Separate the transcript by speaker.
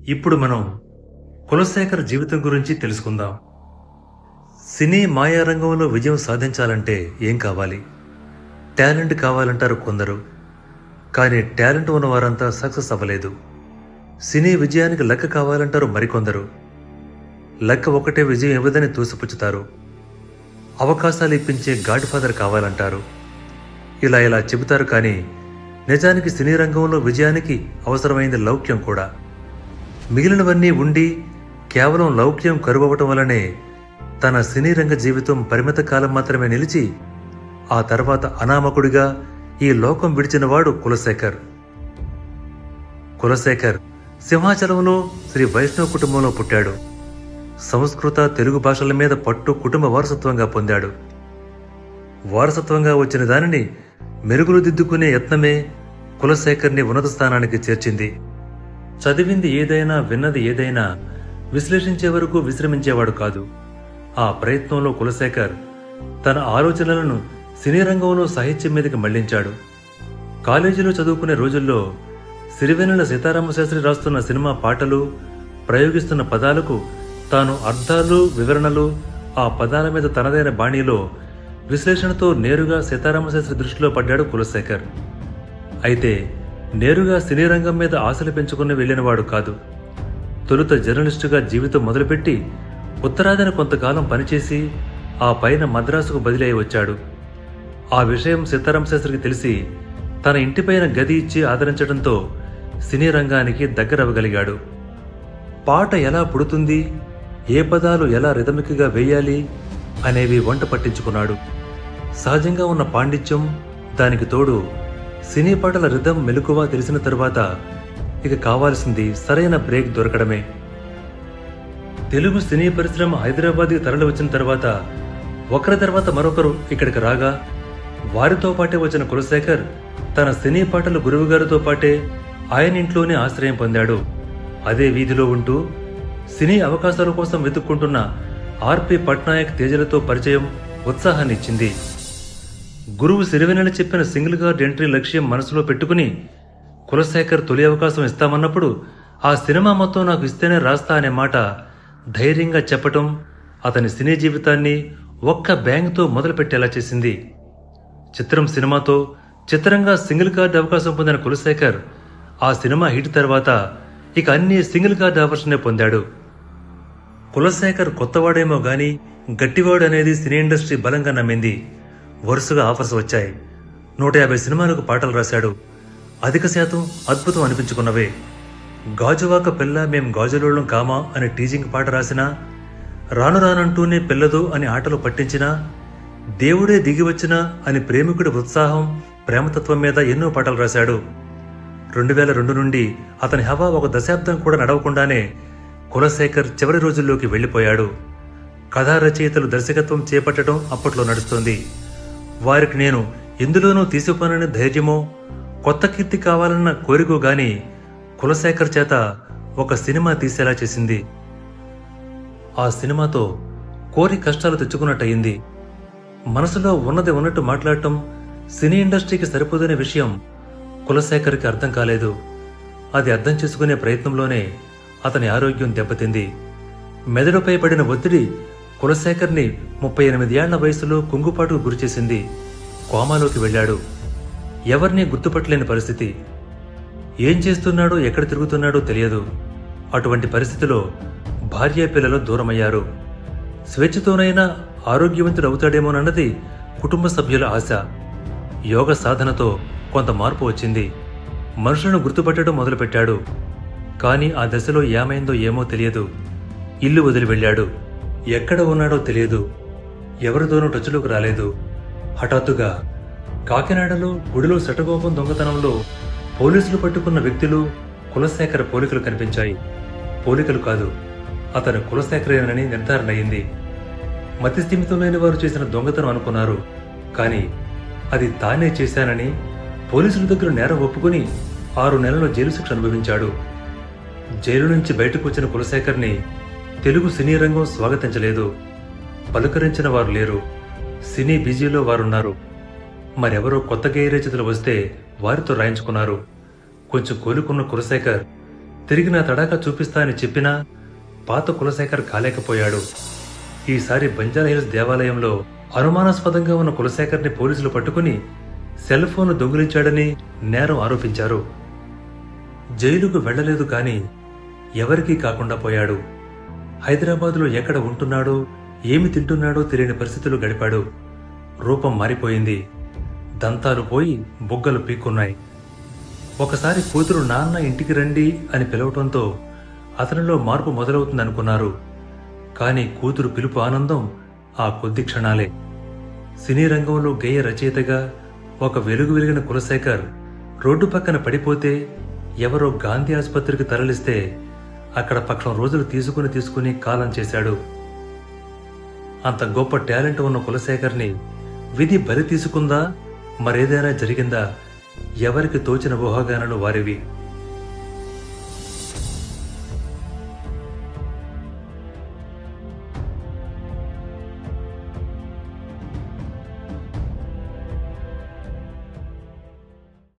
Speaker 1: ఇప్పుడు మనం కులశేఖర్ జీవితం గురించి తెలుసుకుందాం. సినీ మాయా రంగంలో విజయం సాధించాలంటే ఏం కావాలి? టాలెంట్ కావాలంటారు కొందరు. కానీ టాలెంట్ ఉన్నవారంతా సక్సెస్ అవ్వలేదు. సినీ విజయానికి లెక్క కావాలంటారు మరికొందరు. లెక్క ఒకటే విజయం ఇవ్వదని తోసిపుచ్చుతారు. అవకాశాలు ఇప్పించే గాడ్ ఫాదర్ కావాలంటారు. ఇలా చెబుతారు. కానీ నిజానికి సినీ రంగంలో విజయానికి అవసరమైంది లౌక్యం కూడా. మిగిలినవన్నీ ఉండి కేవలం లౌక్యం కరువవటం వల్లనే తన సినీ రంగ జీవితం పరిమిత కాలం మాత్రమే నిలిచి ఆ తర్వాత అనామకుడిగా ఈ లోకం విడిచినవాడు కులశేఖర్. కులశేఖర్ సింహాచలంలో శ్రీ వైష్ణవ్ కుటుంబంలో పుట్టాడు. సంస్కృత తెలుగు భాషల మీద పట్టు కుటుంబ వారసత్వంగా పొందాడు. వారసత్వంగా వచ్చిన దానిని మెరుగులు దిద్దుకునే యత్నమే కులశేఖర్ని ఉన్నత స్థానానికి చేర్చింది. చదివింది ఏదైనా విన్నది ఏదైనా విశ్లేషించే వరకు విశ్రమించేవాడు కాదు. ఆ ప్రయత్నంలో కులశేఖర్ తన ఆలోచనలను సినీ రంగంలో సాహిత్యం మీదకి మళ్లించాడు. కాలేజీలో చదువుకునే రోజుల్లో సిరివెన్నెల సీతారామశాస్త్రి రాస్తున్న సినిమా పాటలు, ప్రయోగిస్తున్న పదాలకు తాను అర్థాలు, వివరణలు, ఆ పదాల మీద తనదైన బాణీలో విశ్లేషణతో నేరుగా సీతారామశాస్త్రి దృష్టిలో పడ్డాడు కులశేఖర్. అయితే నేరుగా సినీ రంగం మీద ఆశలు పెంచుకుని వెళ్ళినవాడు కాదు. తొలుత జర్నలిస్టుగా జీవితం మొదలుపెట్టి ఉత్తరాదిన కొంతకాలం పనిచేసి ఆ పైన మద్రాసుకు బదిలీ అయి వచ్చాడు. ఆ విషయం సీతారామశాస్త్రికి తెలిసి తన ఇంటిపైన గది ఇచ్చి ఆదరించడంతో సినీ రంగానికి దగ్గరవ్వగలిగాడు. పాట ఎలా పుడుతుంది, ఏ పదాలు ఎలా రిథమిక్గా వేయాలి అనేవి వంట పట్టించుకున్నాడు. సహజంగా ఉన్న పాండిత్యం, దానికి తోడు సినీ పాటల రిథం మెలకువ తెలిసిన తరువాత ఇక కావాల్సింది సరైన బ్రేక్ దొరకడమే. తెలుగు సినీ పరిశ్రమ హైదరాబాద్కి తరలి వచ్చిన తర్వాత ఒకరి తర్వాత మరొకరు ఇక్కడికి రాగా వారితో పాటే వచ్చిన కులశేఖర్ తన సినీ పాటల గురువుగారితో పాటే ఆయన ఇంట్లోనే ఆశ్రయం పొందాడు. అదే వీధిలో ఉంటూ సినీ అవకాశాల కోసం వెతుక్కుంటున్న ఆర్పి పట్నాయక్, తేజలతో పరిచయం ఉత్సాహాన్నిచ్చింది. గురువు సిరివెన్నెల చెప్పిన సింగిల్ గార్డ్ ఎంట్రీ లక్ష్యం మనసులో పెట్టుకుని కులశేఖర్ తొలి అవకాశం ఇస్తామన్నప్పుడు ఆ సినిమా మొత్తం నాకు ఇస్తేనే రాస్తా అనే మాట ధైర్యంగా చెప్పటం అతని సినీ జీవితాన్ని ఒక్క బ్యాంగ్తో మొదలుపెట్టేలా చేసింది. చిత్రం సినిమాతో చిత్రంగా సింగిల్ కార్డ్ అవకాశం పొందిన కులశేఖర్ ఆ సినిమా హిట్ తర్వాత ఇక అన్ని సింగిల్ కార్డ్ ఆఫర్స్నే పొందాడు. కులశేఖర్ కొత్తవాడేమో గాని గట్టివాడు అనేది సినీ ఇండస్ట్రీ బలంగా నమ్మింది. వరుసగా ఆఫర్స్ వచ్చాయి. 150 సినిమాలకు పాటలు రాశాడు. అధిక శాతం అద్భుతం అనిపించుకున్నవే. గాజువాక పిల్ల మేం గాజులోళ్ళం కామా అని టీజింగ్ పాట రాసినా, రాను రానంటూనే పిల్లదు అని ఆటలు పట్టించినా, దేవుడే దిగివచ్చినా అని ప్రేమికుడి ఉత్సాహం, ప్రేమతత్వం మీద ఎన్నో పాటలు రాశాడు. 2002 నుండి అతని హవా ఒక దశాబ్దం కూడా నడవకుండానే కులశేఖర్ చివరి రోజుల్లోకి వెళ్లిపోయాడు. కథా రచయితలు దర్శకత్వం చేపట్టడం అప్పట్లో నడుస్తోంది. వారికి నేను ఎందులోనూ తీసిపోనని ధైర్యమో, కొత్త కీర్తి కావాలన్న కోరికో గాని కులశేఖర్ చేత ఒక సినిమా తీసేలా చేసింది. ఆ సినిమాతో కోరి కష్టాలు తెచ్చుకున్నట్టయింది. మనసులో ఉన్నది ఉన్నట్టు మాట్లాడటం సినీ ఇండస్ట్రీకి సరిపోదనే విషయం కులశేఖర్కి అర్థం కాలేదు. అది అర్థం చేసుకునే ప్రయత్నంలోనే అతని ఆరోగ్యం దెబ్బతింది. మెదడుపై పడిన ఒత్తిడి కులశేఖర్ని 38 ఏళ్ల వయసులో కుంగుపాటుకు గురిచేసింది. కోమాలోకి వెళ్ళాడు. ఎవరినీ గుర్తుపట్టలేని పరిస్థితి. ఏం చేస్తున్నాడో, ఎక్కడ తిరుగుతున్నాడో తెలియదు. అటువంటి పరిస్థితిలో భార్య, పిల్లలు దూరమయ్యారు. స్వేచ్ఛతోనైనా ఆరోగ్యవంతుడు అవుతాడేమోనన్నది కుటుంబ సభ్యుల ఆశ. యోగ సాధనతో కొంత మార్పు వచ్చింది. మనుషులను గుర్తుపట్టడం మొదలుపెట్టాడు. కానీ ఆ దశలో ఏమైందో ఏమో తెలియదు. ఇల్లు వదిలి వెళ్ళాడు. ఎక్కడ ఉన్నాడో తెలియదు. ఎవరితోనూ టచ్లోకి రాలేదు. హఠాత్తుగా కాకినాడలో గుడిలో శటగోపం దొంగతనంలో పోలీసులు పట్టుకున్న వ్యక్తులు కులశేఖర్ పోలికలు కనిపించాయి. పోలికలు కాదు, అతను కులశేఖరేనని నిర్ధారణ అయింది. మతి స్థిమితం లేని వారు చేసిన దొంగతనం అనుకున్నారు. కానీ అది తానే చేశానని పోలీసుల దగ్గర నేరం ఒప్పుకుని 6 నెలల జైలు శిక్ష అనుభవించాడు. జైలు నుంచి బయటకు వచ్చిన కులశేఖర్ని తెలుగు సినీ రంగం స్వాగతించలేదు. పలుకరించిన వారు లేరు. సినీ బిజీలో వారున్నారు. మరెవరో కొత్త గేయ రచయితలు వస్తే వారితో రాయించుకున్నారు. కొంచెం కోలుకున్న కులశేఖర్ తిరిగి నా తడాకా చూపిస్తా అని చెప్పినా పాత కులశేఖర్ కాలేకపోయాడు. ఈసారి బంజారాహిల్స్ దేవాలయంలో అనుమానాస్పదంగా ఉన్న కులశేఖర్ని పోలీసులు పట్టుకుని సెల్ ఫోన్ దొంగిలించాడని నేరం ఆరోపించారు. జైలుకు వెళ్లలేదు కాని ఎవరికీ కాకుండా పోయాడు. హైదరాబాదులో ఎక్కడ ఉంటున్నాడో ఏమి తింటున్నాడో తెలియని పరిస్థితులు గడిపాడు. రూపం మారిపోయింది. దంతాలు పోయి బుగ్గలు పీక్కున్నాయి. ఒకసారి కూతురు నాన్న ఇంటికి రండి అని పిలవటంతో అతనిలో మార్పు మొదలవుతుందనుకున్నారు. కాని కూతురు పిలుపు ఆనందం ఆ కొద్ది క్షణాలే. సినీ రంగంలో గేయ రచయితగా ఒక వెలుగు వెలిగిన కులశేఖర్ రోడ్డు పక్కన పడిపోతే ఎవరో గాంధీ ఆసుపత్రికి తరలిస్తే అక్కడ పక్షం రోజులు తీసుకుని కాలం చేశాడు. అంత గొప్ప టాలెంట్ ఉన్న కులశేఖర్ని విధి బలి తీసుకుందా, మరేదైనా జరిగిందా? ఎవరికి తోచిన ఊహాగానాలు వారివి.